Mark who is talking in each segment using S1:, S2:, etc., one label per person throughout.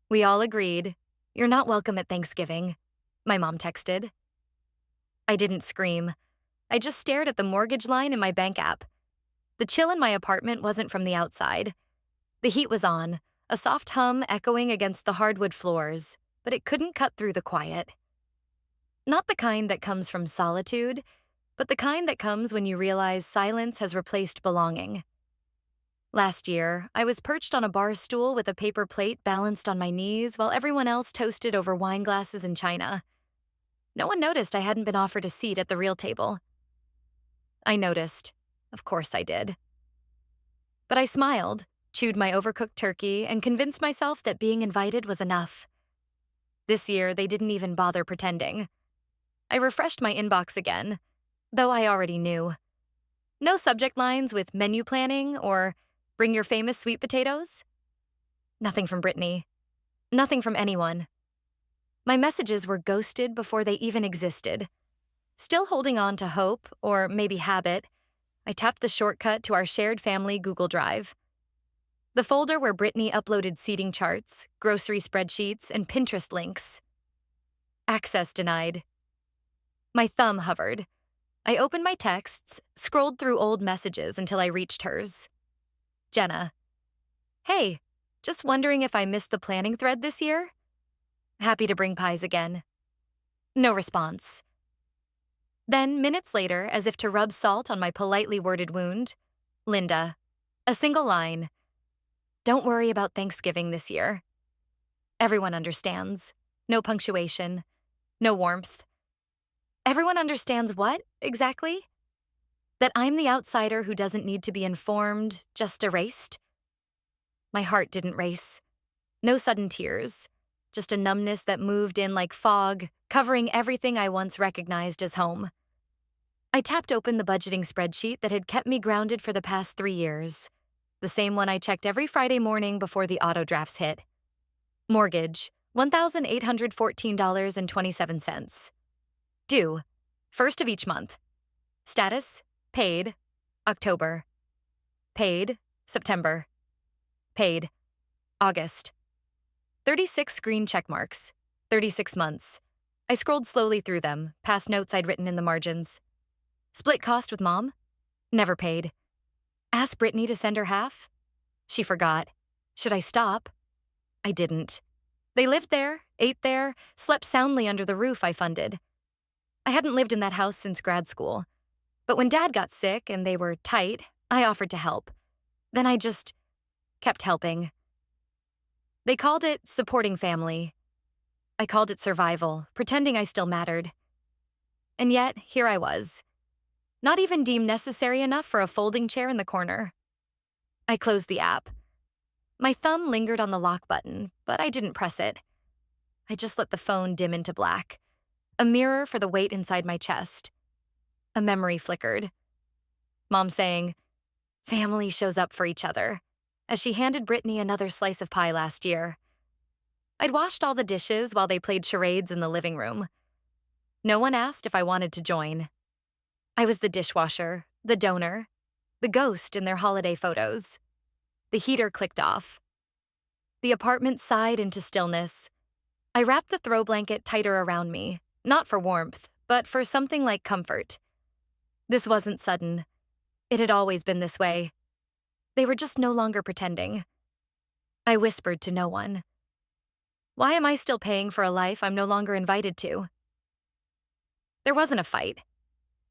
S1: We all agreed. You're not welcome at Thanksgiving, my mom texted. I didn't scream. I just stared at the mortgage line in my bank app. The chill in my apartment wasn't from the outside. The heat was on, a soft hum echoing against the hardwood floors, but it couldn't cut through the quiet. Not the kind that comes from solitude, but the kind that comes when you realize silence has replaced belonging. Last year, I was perched on a bar stool with a paper plate balanced on my knees while everyone else toasted over wine glasses and china. No one noticed I hadn't been offered a seat at the real table. I noticed. Of course I did. But I smiled, chewed my overcooked turkey, and convinced myself that being invited was enough. This year, they didn't even bother pretending. I refreshed my inbox again, though I already knew. No subject lines with menu planning or bring your famous sweet potatoes. Nothing from Brittany. Nothing from anyone. My messages were ghosted before they even existed. Still holding on to hope, or maybe habit, I tapped the shortcut to our shared family Google Drive. The folder where Brittany uploaded seating charts, grocery spreadsheets, and Pinterest links. Access denied. My thumb hovered. I opened my texts, scrolled through old messages until I reached hers. Jenna. Hey, just wondering if I missed the planning thread this year? Happy to bring pies again. No response. Then, minutes later, as if to rub salt on my politely worded wound, Linda. A single line. Don't worry about Thanksgiving this year. Everyone understands. No punctuation. No warmth. Everyone understands what, exactly? That I'm the outsider who doesn't need to be informed, just erased? My heart didn't race. No sudden tears. Just a numbness that moved in like fog, covering everything I once recognized as home. I tapped open the budgeting spreadsheet that had kept me grounded for the past 3 years. The same one I checked every Friday morning before the auto drafts hit. Mortgage, $1,814.27. Due, first of each month. Status, paid, October. Paid, September. Paid, August. 36 green check marks, 36 months. I scrolled slowly through them, past notes I'd written in the margins. Split cost with mom? Never paid. Asked Brittany to send her half? She forgot. Should I stop? I didn't. They lived there, ate there, slept soundly under the roof I funded. I hadn't lived in that house since grad school. But when Dad got sick and they were tight, I offered to help. Then I just kept helping. They called it supporting family. I called it survival, pretending I still mattered. And yet, here I was. Not even deemed necessary enough for a folding chair in the corner. I closed the app. My thumb lingered on the lock button, but I didn't press it. I just let the phone dim into black. A mirror for the weight inside my chest. A memory flickered. Mom saying, "Family shows up for each other," as she handed Brittany another slice of pie last year. I'd washed all the dishes while they played charades in the living room. No one asked if I wanted to join. I was the dishwasher, the donor, the ghost in their holiday photos. The heater clicked off. The apartment sighed into stillness. I wrapped the throw blanket tighter around me, not for warmth, but for something like comfort. This wasn't sudden. It had always been this way. They were just no longer pretending. I whispered to no one. Why am I still paying for a life I'm no longer invited to? There wasn't a fight.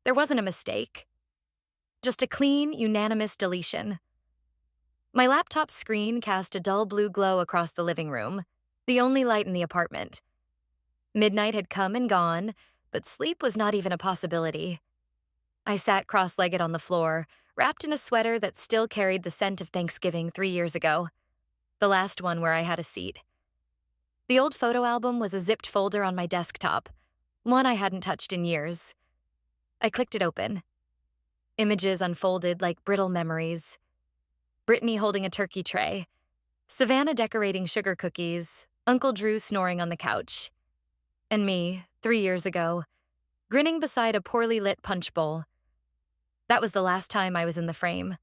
S1: There wasn't a mistake. Just a clean, unanimous deletion. My laptop screen cast a dull blue glow across the living room, the only light in the apartment. Midnight had come and gone, but sleep was not even a possibility. I sat cross-legged on the floor, wrapped in a sweater that still carried the scent of Thanksgiving 3 years ago, the last one where I had a seat. The old photo album was a zipped folder on my desktop, one I hadn't touched in years. I clicked it open. Images unfolded like brittle memories. Brittany holding a turkey tray, Savannah decorating sugar cookies, Uncle Drew snoring on the couch. And me, 3 years ago, grinning beside a poorly lit punch bowl. That was the last time I was in the frame.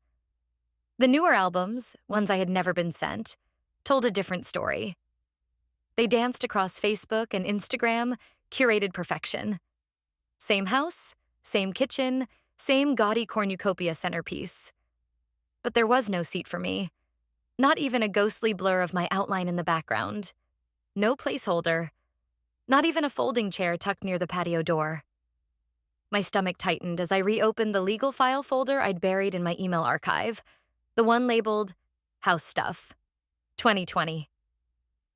S1: The newer albums, ones I had never been sent, told a different story. They danced across Facebook and Instagram, curated perfection. Same house, same kitchen, same gaudy cornucopia centerpiece. But there was no seat for me. Not even a ghostly blur of my outline in the background. No placeholder. Not even a folding chair tucked near the patio door. My stomach tightened as I reopened the legal file folder I'd buried in my email archive, the one labeled House Stuff, 2020.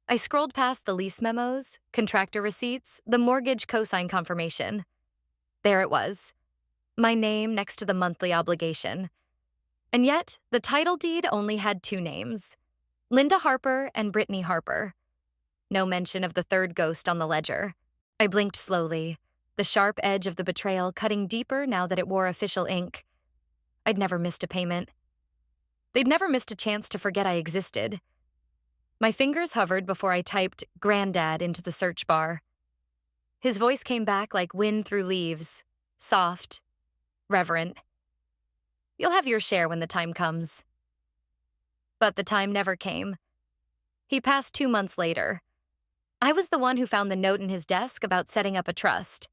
S1: I scrolled past the lease memos, contractor receipts, the mortgage cosign confirmation. There it was, my name next to the monthly obligation. And yet, the title deed only had two names, Linda Harper and Brittany Harper. No mention of the third ghost on the ledger. I blinked slowly, the sharp edge of the betrayal cutting deeper now that it wore official ink. I'd never missed a payment. They'd never missed a chance to forget I existed. My fingers hovered before I typed Granddad into the search bar. His voice came back like wind through leaves, soft, reverent. You'll have your share when the time comes. But the time never came. He passed 2 months later. I was the one who found the note in his desk about setting up a trust.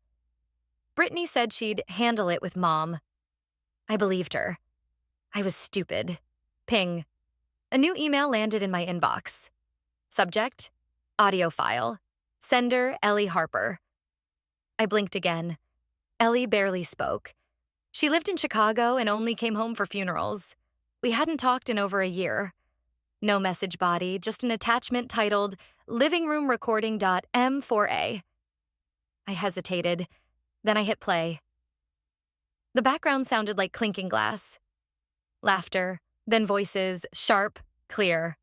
S1: Brittany said she'd handle it with Mom. I believed her. I was stupid. Ping. A new email landed in my inbox. Subject, audio file. Sender, Ellie Harper. I blinked again. Ellie barely spoke. She lived in Chicago and only came home for funerals. We hadn't talked in over a year. No message body, just an attachment titled livingroomrecording.m4a. I hesitated. Then I hit play. The background sounded like clinking glass. Laughter, then voices, sharp, clear.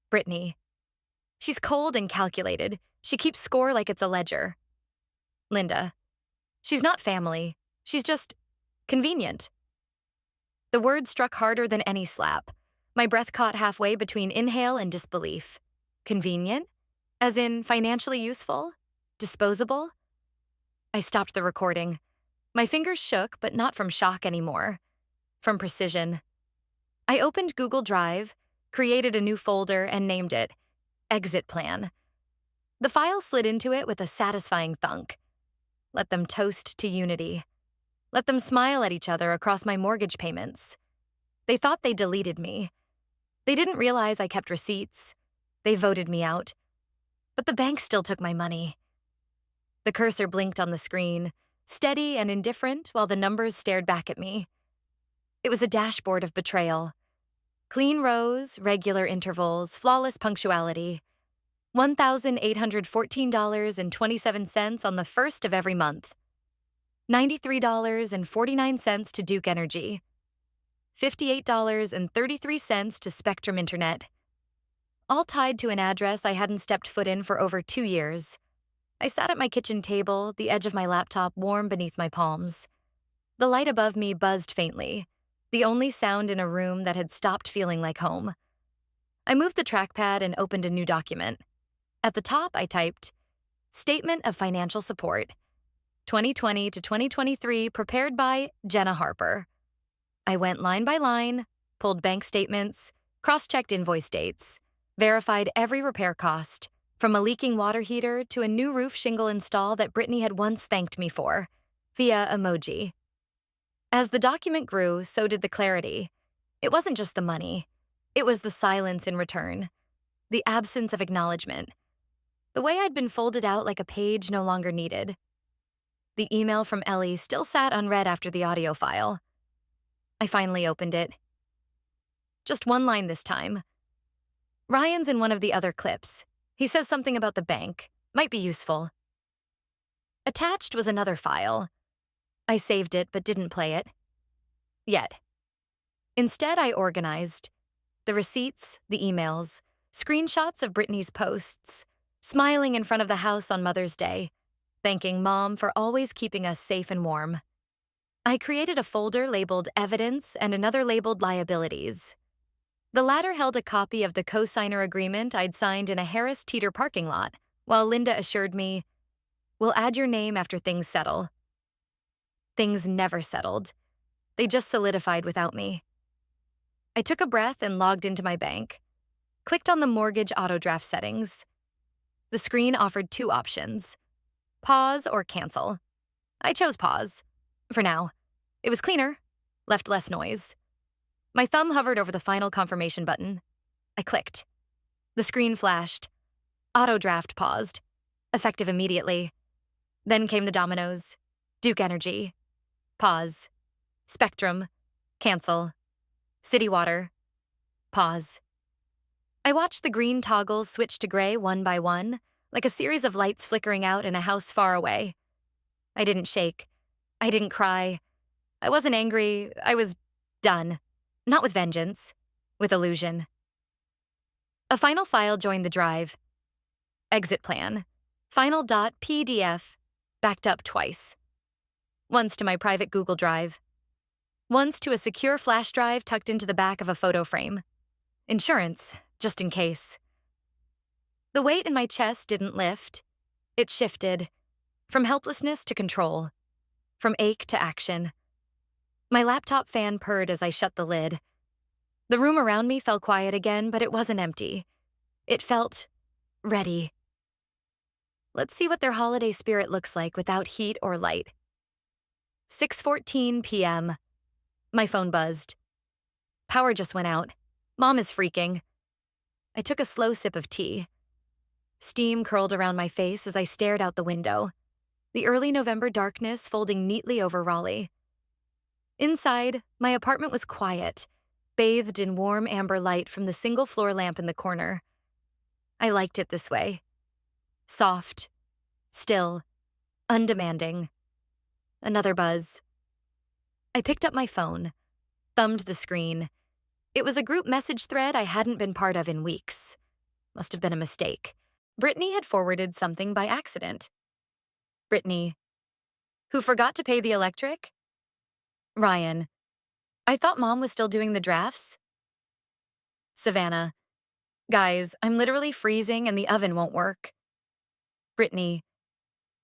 S1: Brittany. She's cold and calculated. She keeps score like it's a ledger. Linda. She's not family. She's just convenient. The word struck harder than any slap. My breath caught halfway between inhale and disbelief. Convenient? As in financially useful? Disposable? I stopped the recording. My fingers shook, but not from shock anymore. From precision. I opened Google Drive, created a new folder, and named it Exit Plan. The file slid into it with a satisfying thunk. Let them toast to unity. Let them smile at each other across my mortgage payments. They thought they deleted me. They didn't realize I kept receipts. They voted me out. But the bank still took my money. The cursor blinked on the screen, steady and indifferent while the numbers stared back at me. It was a dashboard of betrayal. Clean rows, regular intervals, flawless punctuality. $1,814.27 on the first of every month. $93.49 to Duke Energy. $58.33 to Spectrum Internet. All tied to an address I hadn't stepped foot in for over 2 years. I sat at my kitchen table, the edge of my laptop warm beneath my palms. The light above me buzzed faintly, the only sound in a room that had stopped feeling like home. I moved the trackpad and opened a new document. At the top, I typed, Statement of Financial Support, 2020 to 2023, prepared by Jenna Harper. I went line by line, pulled bank statements, cross-checked invoice dates, verified every repair cost, from a leaking water heater to a new roof shingle install that Brittany had once thanked me for, via emoji. As the document grew, so did the clarity. It wasn't just the money. It was the silence in return, the absence of acknowledgement, the way I'd been folded out like a page no longer needed. The email from Ellie still sat unread after the audio file. I finally opened it. Just one line this time. Ryan's in one of the other clips. He says something about the bank. Might be useful. Attached was another file. I saved it but didn't play it. Yet. Instead, I organized the receipts, the emails, screenshots of Brittany's posts, smiling in front of the house on Mother's Day, thanking Mom for always keeping us safe and warm. I created a folder labeled Evidence and another labeled Liabilities. The latter held a copy of the co-signer agreement I'd signed in a Harris Teeter parking lot, while Linda assured me, "We'll add your name after things settle." Things never settled. They just solidified without me. I took a breath and logged into my bank. Clicked on the mortgage auto draft settings. The screen offered two options: pause or cancel. I chose pause. For now. It was cleaner, left less noise. My thumb hovered over the final confirmation button. I clicked. The screen flashed. Auto draft paused. Effective immediately. Then came the dominoes. Duke Energy. Pause. Spectrum. Cancel. City Water. Pause. I watched the green toggles switch to gray one by one, like a series of lights flickering out in a house far away. I didn't shake. I didn't cry. I wasn't angry. I was done. Not with vengeance. With illusion. A final file joined the drive. Exit plan. Final.pdf. Backed up twice. Once to my private Google Drive. Once to a secure flash drive tucked into the back of a photo frame. Insurance, just in case. The weight in my chest didn't lift. It shifted. From helplessness to control. From ache to action. My laptop fan purred as I shut the lid. The room around me felt quiet again, but it wasn't empty. It felt ready. Let's see what their holiday spirit looks like without heat or light. 6:14 p.m. My phone buzzed. Power just went out. Mom is freaking. I took a slow sip of tea. Steam curled around my face as I stared out the window. The early November darkness folding neatly over Raleigh. Inside, my apartment was quiet, bathed in warm amber light from the single floor lamp in the corner. I liked it this way. Soft, still, undemanding. Another buzz. I picked up my phone, thumbed the screen. It was a group message thread I hadn't been part of in weeks. Must have been a mistake. Brittany had forwarded something by accident. Brittany. Who forgot to pay the electric? Ryan. I thought Mom was still doing the drafts. Savannah. Guys, I'm literally freezing and the oven won't work. Brittany.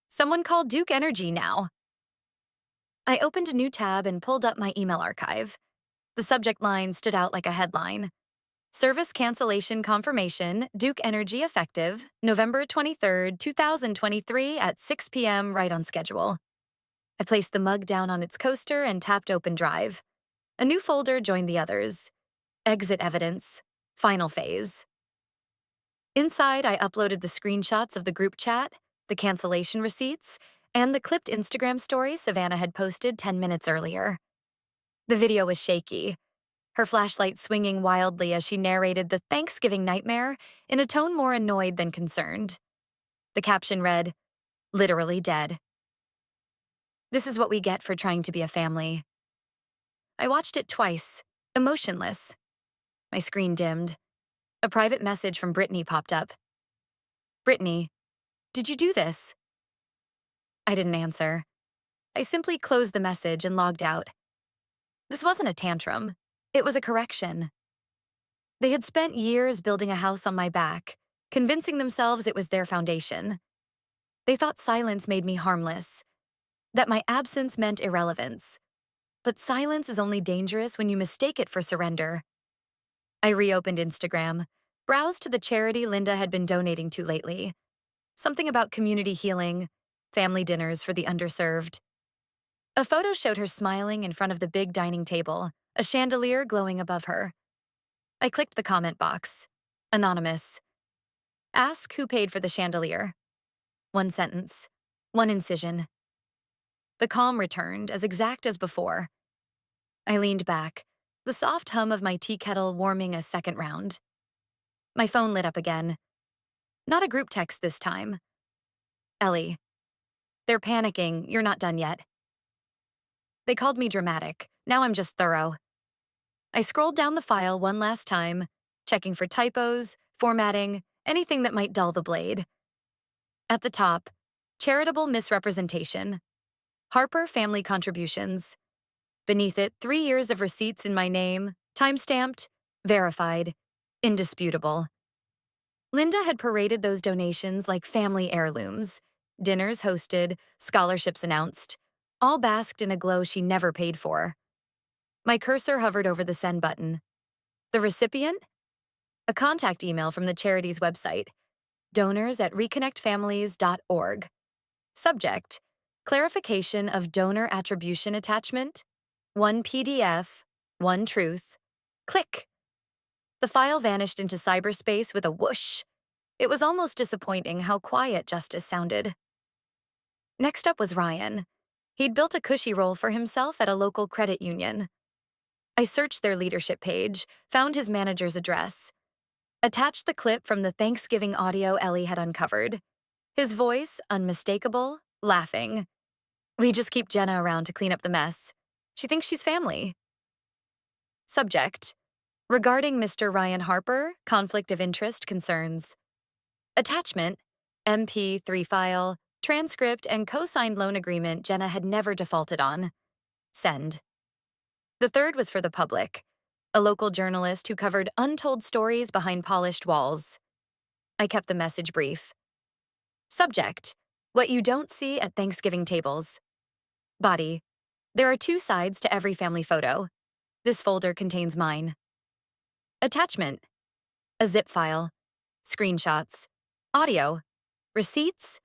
S1: Someone called Duke Energy now. I opened a new tab and pulled up my email archive. The subject line stood out like a headline. Service cancellation confirmation, Duke Energy effective, November 23rd, 2023 at 6 p.m. right on schedule. I placed the mug down on its coaster and tapped open Drive. A new folder joined the others. Exit evidence. Final phase. Inside, I uploaded the screenshots of the group chat, the cancellation receipts, and the clipped Instagram story Savannah had posted 10 minutes earlier. The video was shaky, her flashlight swinging wildly as she narrated the Thanksgiving nightmare in a tone more annoyed than concerned. The caption read, "Literally dead." This is what we get for trying to be a family. I watched it twice, emotionless. My screen dimmed. A private message from Brittany popped up. Brittany, did you do this? I didn't answer. I simply closed the message and logged out. This wasn't a tantrum. It was a correction. They had spent years building a house on my back, convincing themselves it was their foundation. They thought silence made me harmless, that my absence meant irrelevance. But silence is only dangerous when you mistake it for surrender. I reopened Instagram, browsed to the charity Linda had been donating to lately. Something about community healing, family dinners for the underserved. A photo showed her smiling in front of the big dining table, a chandelier glowing above her. I clicked the comment box. Anonymous. Ask who paid for the chandelier. One sentence. One incision. The calm returned, as exact as before. I leaned back, the soft hum of my tea kettle warming a second round. My phone lit up again. Not a group text this time. Ellie. They're panicking. You're not done yet. They called me dramatic. Now I'm just thorough. I scrolled down the file one last time, checking for typos, formatting, anything that might dull the blade. At the top, charitable misrepresentation. Harper Family Contributions. Beneath it, 3 years of receipts in my name, time-stamped, verified, indisputable. Linda had paraded those donations like family heirlooms. Dinners hosted, scholarships announced, all basked in a glow she never paid for. My cursor hovered over the send button. The recipient? A contact email from the charity's website. donors at reconnectfamilies.org. Subject: clarification of donor attribution attachment. 1 PDF, 1 truth. Click. The file vanished into cyberspace with a whoosh. It was almost disappointing how quiet justice sounded. Next up was Ryan. He'd built a cushy role for himself at a local credit union. I searched their leadership page, found his manager's address, attached the clip from the Thanksgiving audio Ellie had uncovered. His voice, unmistakable, laughing. "We just keep Jenna around to clean up the mess. She thinks she's family." Subject: regarding Mr. Ryan Harper, conflict of interest concerns. Attachment: MP3 file, transcript, and co-signed loan agreement Jenna had never defaulted on. Send. The third was for the public, a local journalist who covered untold stories behind polished walls. I kept the message brief. Subject: what you don't see at Thanksgiving tables. Body: there are 2 sides to every family photo. This folder contains mine. Attachment: a zip file, screenshots, audio, receipts,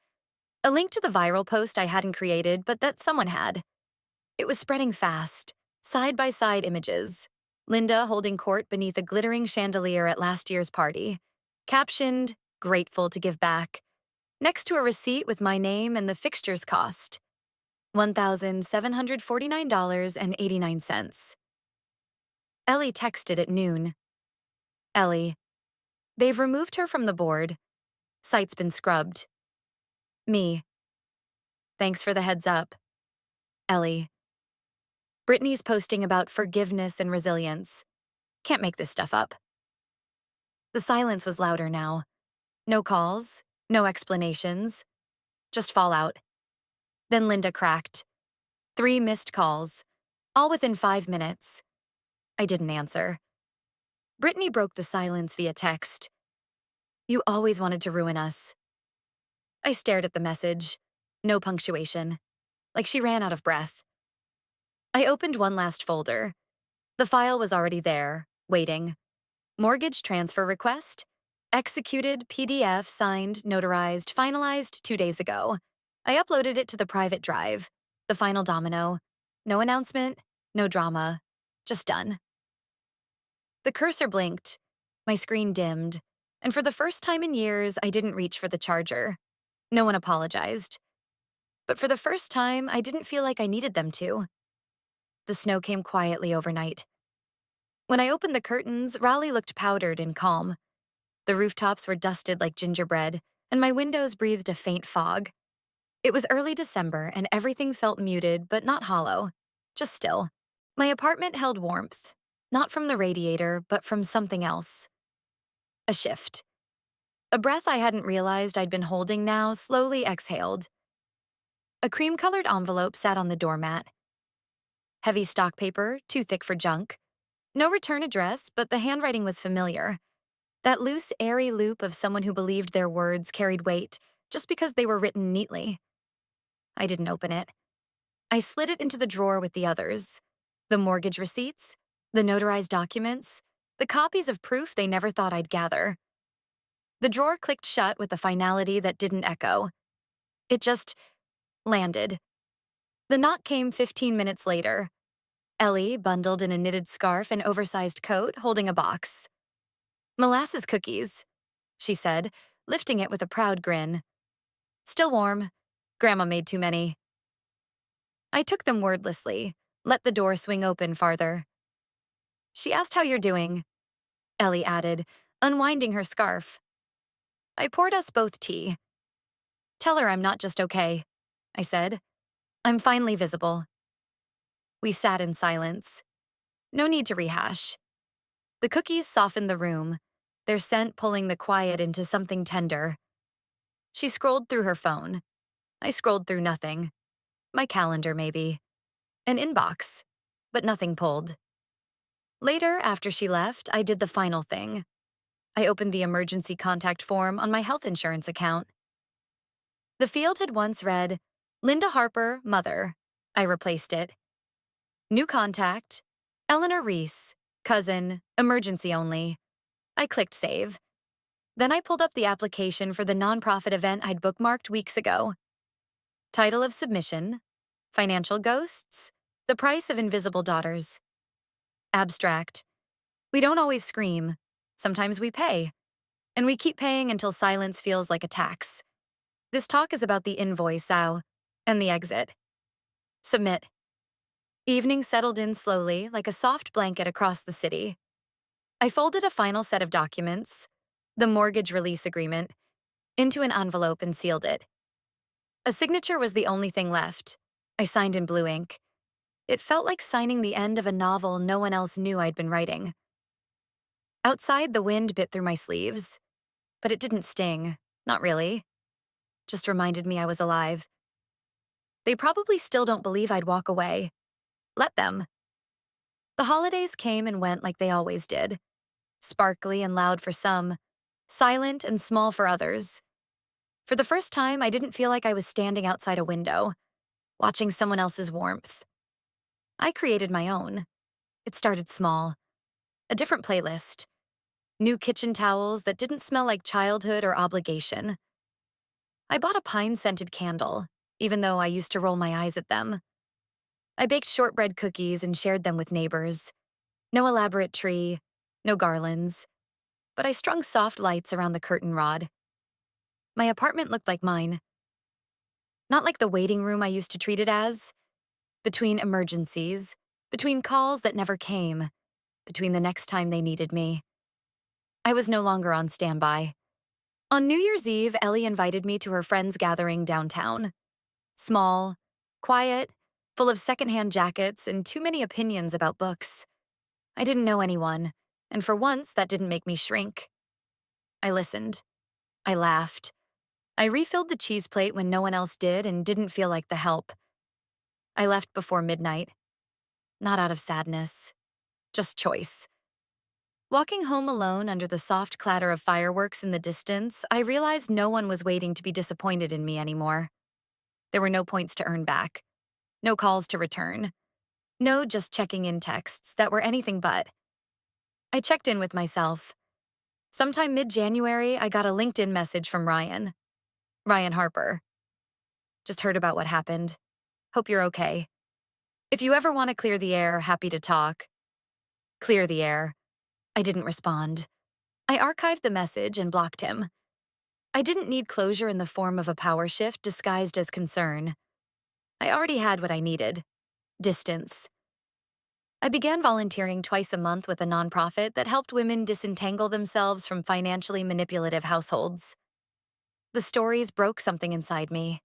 S1: a link to the viral post I hadn't created but that someone had. It was spreading fast, side-by-side images. Linda holding court beneath a glittering chandelier at last year's party. Captioned, "Grateful to give back." Next to a receipt with my name and the fixture's cost. $1,749.89. Ellie texted at noon. Ellie: they've removed her from the board. Site's been scrubbed. Me: thanks for the heads up. Ellie: Brittany's posting about forgiveness and resilience. Can't make this stuff up. The silence was louder now. No calls, no explanations, just fallout. Then Linda cracked. 3 missed calls, all within 5 minutes. I didn't answer. Brittany broke the silence via text. "You always wanted to ruin us." I stared at the message. No punctuation. Like she ran out of breath. I opened one last folder. The file was already there, waiting. Mortgage transfer request. Executed, PDF, signed, notarized, finalized 2 days ago. I uploaded it to the private drive. The final domino. No announcement, no drama. Just done. The cursor blinked. My screen dimmed. And for the first time in years, I didn't reach for the charger. No one apologized. But for the first time, I didn't feel like I needed them to. The snow came quietly overnight. When I opened the curtains, Raleigh looked powdered and calm. The rooftops were dusted like gingerbread, and my windows breathed a faint fog. It was early December, and everything felt muted but not hollow, just still. My apartment held warmth, not from the radiator, but from something else. A shift. A breath I hadn't realized I'd been holding now slowly exhaled. A cream-colored envelope sat on the doormat. Heavy stock paper, too thick for junk. No return address, but the handwriting was familiar. That loose, airy loop of someone who believed their words carried weight, just because they were written neatly. I didn't open it. I slid it into the drawer with the others. The mortgage receipts, the notarized documents, the copies of proof they never thought I'd gather. The drawer clicked shut with a finality that didn't echo. It just landed. The knock came 15 minutes later. Ellie, bundled in a knitted scarf and oversized coat, holding a box. "Molasses cookies," she said, lifting it with a proud grin. "Still warm. Grandma made too many." I took them wordlessly, let the door swing open farther. "She asked how you're doing," Ellie added, unwinding her scarf. I poured us both tea. "Tell her I'm not just okay," I said. "I'm finally visible." We sat in silence. No need to rehash. The cookies softened the room, their scent pulling the quiet into something tender. She scrolled through her phone. I scrolled through nothing. My calendar, maybe. An inbox, but nothing pulled. Later, after she left, I did the final thing. I opened the emergency contact form on my health insurance account. The field had once read, "Linda Harper, mother." I replaced it. New contact, Eleanor Reese, cousin, emergency only. I clicked save. Then I pulled up the application for the nonprofit event I'd bookmarked weeks ago. Title of submission: Financial Ghosts, The Price of Invisible Daughters. Abstract: We don't always scream. Sometimes we pay. And we keep paying until silence feels like a tax. This talk is about the invoice, and the exit. Submit. Evening settled in slowly, like a soft blanket across the city. I folded a final set of documents, the mortgage release agreement, into an envelope and sealed it. A signature was the only thing left. I signed in blue ink. It felt like signing the end of a novel no one else knew I'd been writing. Outside, the wind bit through my sleeves, but it didn't sting. Not really. Just reminded me I was alive. They probably still don't believe I'd walk away. Let them. The holidays came and went like they always did. Sparkly and loud for some, silent and small for others. For the first time, I didn't feel like I was standing outside a window, watching someone else's warmth. I created my own. It started small. A different playlist. New kitchen towels that didn't smell like childhood or obligation. I bought a pine-scented candle, even though I used to roll my eyes at them. I baked shortbread cookies and shared them with neighbors. No elaborate tree, no garlands, but I strung soft lights around the curtain rod. My apartment looked like mine. Not like the waiting room I used to treat it as. Between emergencies, between calls that never came, between the next time they needed me. I was no longer on standby. On New Year's Eve, Ellie invited me to her friend's gathering downtown. Small, quiet, full of secondhand jackets and too many opinions about books. I didn't know anyone, and for once, that didn't make me shrink. I listened. I laughed. I refilled the cheese plate when no one else did and didn't feel like the help. I left before midnight. Not out of sadness, just choice. Walking home alone under the soft clatter of fireworks in the distance, I realized no one was waiting to be disappointed in me anymore. There were no points to earn back. No calls to return. No just checking in texts that were anything but. I checked in with myself. Sometime mid-January, I got a LinkedIn message from Ryan. Ryan Harper. Just heard about what happened. Hope you're okay. If you ever want to clear the air, happy to talk. Clear the air. I didn't respond. I archived the message and blocked him. I didn't need closure in the form of a power shift disguised as concern. I already had what I needed. Distance. I began volunteering twice a month with a nonprofit that helped women disentangle themselves from financially manipulative households. The stories broke something inside me.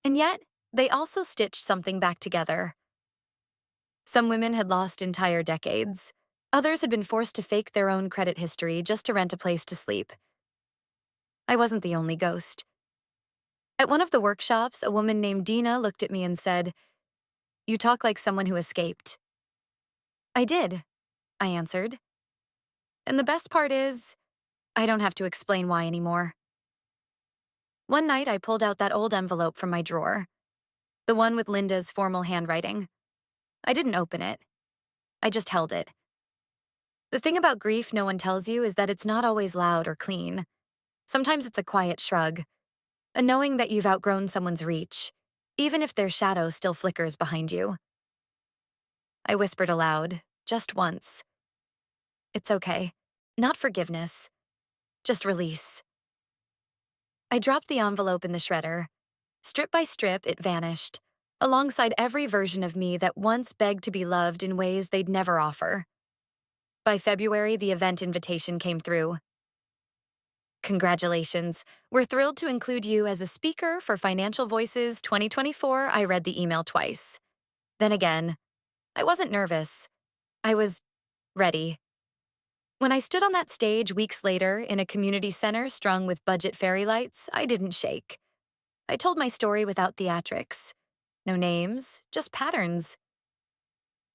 S1: And yet, they also stitched something back together. Some women had lost entire decades. Others had been forced to fake their own credit history just to rent a place to sleep. I wasn't the only ghost. At one of the workshops, a woman named Dina looked at me and said, "You talk like someone who escaped." I did, I answered. And the best part is, I don't have to explain why anymore. One night, I pulled out that old envelope from my drawer, the one with Linda's formal handwriting. I didn't open it. I just held it. The thing about grief no one tells you is that it's not always loud or clean. Sometimes it's a quiet shrug, a knowing that you've outgrown someone's reach, even if their shadow still flickers behind you. I whispered aloud, just once. It's okay. Not forgiveness. Just release. I dropped the envelope in the shredder. Strip by strip, it vanished, alongside every version of me that once begged to be loved in ways they'd never offer. By February, the event invitation came through. Congratulations. We're thrilled to include you as a speaker for Financial Voices 2024. I read the email twice. Then again, I wasn't nervous. I was ready. When I stood on that stage weeks later in a community center strung with budget fairy lights, I didn't shake. I told my story without theatrics. No names, just patterns.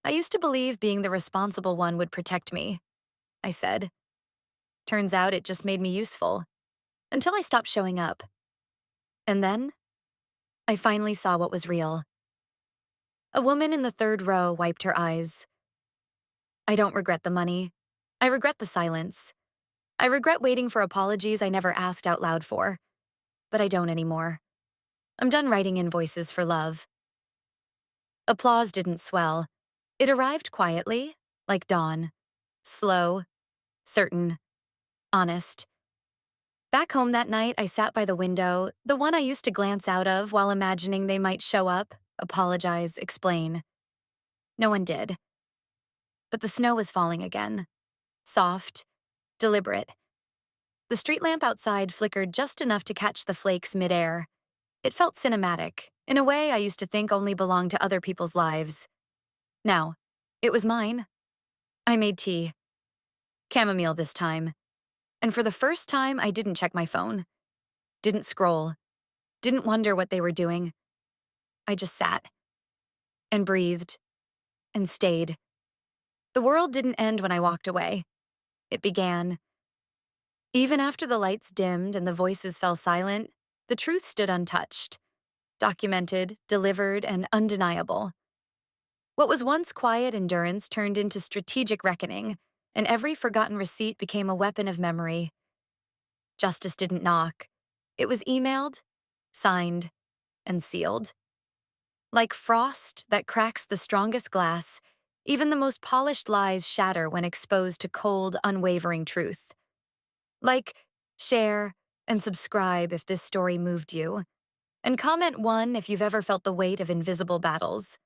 S1: I used to believe being the responsible one would protect me, I said. Turns out it just made me useful. Until I stopped showing up. And then, I finally saw what was real. A woman in the third row wiped her eyes. I don't regret the money. I regret the silence. I regret waiting for apologies I never asked out loud for, but I don't anymore. I'm done writing invoices for love. Applause didn't swell. It arrived quietly, like dawn. Slow, certain, honest. Back home that night, I sat by the window, the one I used to glance out of while imagining they might show up, apologize, explain. No one did. But the snow was falling again. Soft, deliberate. The street lamp outside flickered just enough to catch the flakes midair. It felt cinematic, in a way I used to think only belonged to other people's lives. Now, it was mine. I made tea. Chamomile this time. And for the first time, I didn't check my phone. Didn't scroll. Didn't wonder what they were doing. I just sat. And breathed. And stayed. The world didn't end when I walked away. It began. Even after the lights dimmed and the voices fell silent, the truth stood untouched. Documented, delivered, and undeniable. What was once quiet endurance turned into strategic reckoning, and every forgotten receipt became a weapon of memory. Justice didn't knock. It was emailed, signed, and sealed. Like frost that cracks the strongest glass, even the most polished lies shatter when exposed to cold, unwavering truth. Like, share, and subscribe if this story moved you. And comment 1 if you've ever felt the weight of invisible battles.